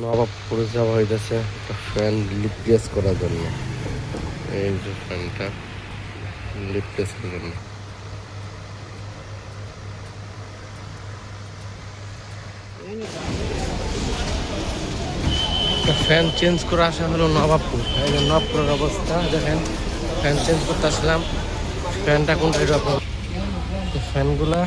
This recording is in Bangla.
নবাবপুরে যাওয়া হইতেছে একটা ফ্যান রিপ্লেস করার জন্য। এই যে ফ্যানটা রিপ্লেস করার জন্য ফ্যান চেঞ্জ করে আসা হলো নবাবপুর। এই যে নবাবপুরের অবস্থা দেখেন, ফ্যান চেঞ্জ করতে আসলাম। ফ্যানটা কোন সাইড আপনার ফ্যানগুলা